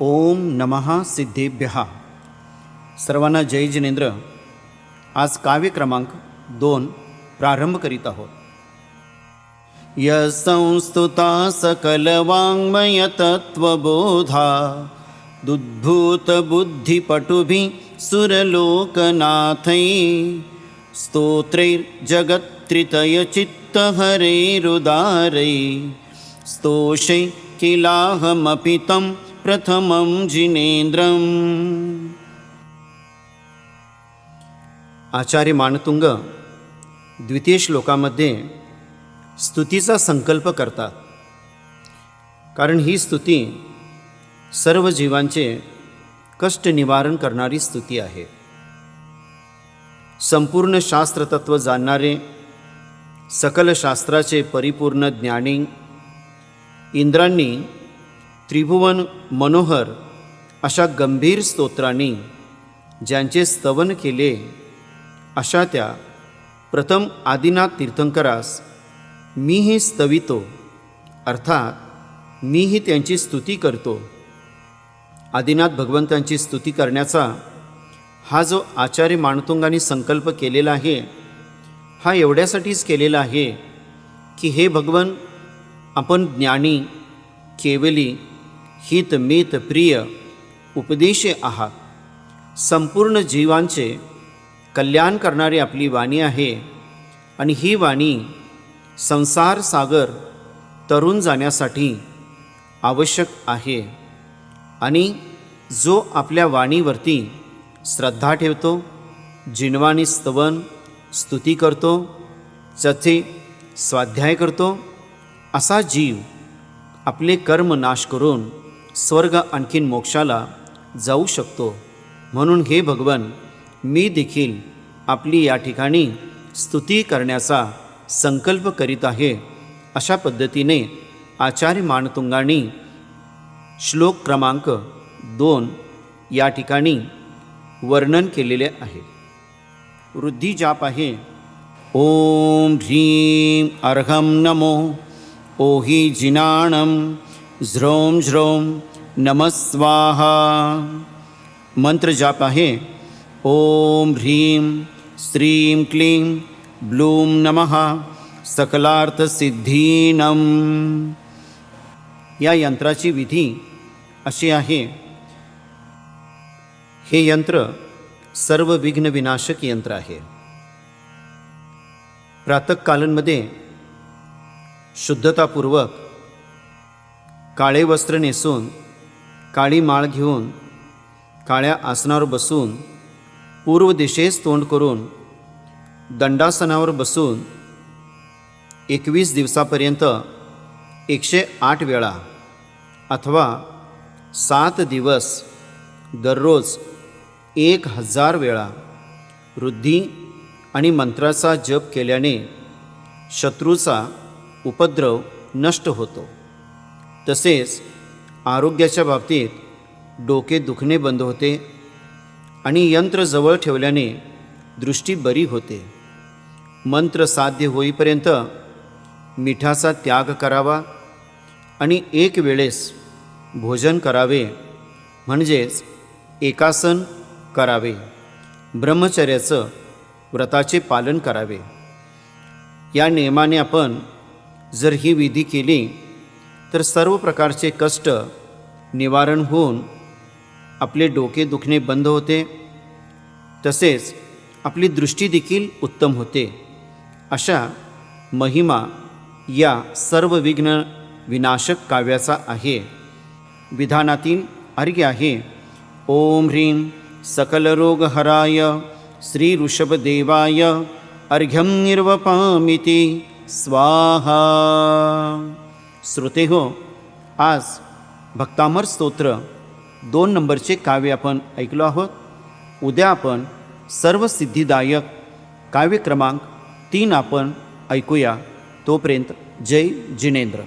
ओम नमः सिद्धेभ्यः. सर्वांना जय जिनेंद्र. आज काव्य क्रमांक 2 प्रारंभ करीत आहोत. यत्संस्तुता सकलवाङ्मय तत्वबोधा दुद्भूत बुद्धिपटुभिः सुरलोकनाथै स्तोत्रैर्जगत्त्रितय चित्तहरैरुदारै स्तोषै किलाहमपि तं प्रथमं जिनेन्द्रम्. आचार्य मानतुंग द्वितीय श्लोकामध्ये स्तुतीचा संकल्प करतात, कारण ही स्तुती सर्व जीवांचे कष्ट निवारण करणारी स्तुती आहे. संपूर्ण शास्त्रतत्व जाणणारे, सकल शास्त्राचे परिपूर्ण ज्ञानी इंद्रांनी त्रिभुवन मनोहर अशा गंभीर स्तोत्रांनी ज्यांचे स्तवन केले, अशा त्या प्रथम आदिनाथ तीर्थंकरास मीही स्तवितो, अर्थात मीही त्यांची स्तुती करतो. आदिनाथ भगवंतांची स्तुती करण्याचा हा जो आचार्य मानतुंगांनी संकल्प केलेला आहे, हा एवढ्यासाठीच केलेला आहे की हे भगवन, आपण ज्ञानी, केवली, हितमित प्रिय उपदेशे आहात. संपूर्ण जीवांचे कल्याण करणारी आपली वाणी आहे, आणि ही वाणी संसार सागर तरुण जाण्यासाठी आवश्यक आहे. आणि जो आपल्या वाणीवरती श्रद्धा ठेवतो, जिनवाणी स्तवन स्तुती करतो, त्याचे स्वाध्याय करतो, असा जीव आपले कर्म नाश करून स्वर्ग आणखीन मोक्षाला जाऊ शकतो. म्हणून हे भगवन, मी देखील आपली या ठिकाणी स्तुती करण्याचा संकल्प करीत आहे. अशा पद्धतीने आचार्य मानतुंगांनी श्लोक क्रमांक 2 या ठिकाणी वर्णन केलेले आहे. वृद्धी जाप आहे. ओम ह्रीं अर्हं नमो ओहि जिनाणं ज्रों ज्रों नमः स्वाहा. मंत्र जाप आहे. ओम ह्रीं श्रीं क्लीं ब्लूं नमः सकलार्थसिद्धीनं. या यंत्राची विधी अशी आहे. हे यंत्र सर्व विघ्न विनाशक यंत्र आहे. प्रातःकालांमध्ये शुद्धतापूर्वक काळे वस्त्र नेसून, काळी माळ घेऊन, काळ्या आसनावर बसून, पूर्व दिशेस तोंड करून, दंडासनावर बसून 21 दिवसापर्यंत 108 वेळा अथवा 7 दिवस दररोज 1000 वेळा वृद्धी आणि मंत्राचा जप केल्याने शत्रूचा उपद्रव नष्ट होतो. तसेच आरोग्याच्या बाबतीत डोके दुखणे बंद होते, आणि यंत्र जवळ ठेवल्याने दृष्टी बरी होते. मंत्र साध्य होईपर्यंत मिठाचा त्याग करावा आणि एक वेळेस भोजन करावे, म्हणजेच एकासन करावे. ब्रह्मचर्याचं व्रताचे पालन करावे. या नियमाने आपण जर ही विधी केली तर सर्व प्रकारचे कष्ट निवारण होऊन आपले डोके दुखणे बंद होते, तसेच आपली दृष्टी देखील उत्तम होते. अशा महिमा या सर्व विघ्न विनाशक काव्याचा आहे. विधानातील अर्घ्य आहे. ओम ह्रीं सकलरोगहराय श्री ऋषभदेवाय अर्घ्यं निर्वपामिति स्वाहा. श्रोते हो, आज भक्तामर स्तोत्र 2 नंबरचे काव्य आपण ऐकलो आहोत. उद्या आपण सर्व सिद्धिदायक काव्य क्रमांक 3 आपण ऐकूया. तोपर्यंत जय जिनेंद्र.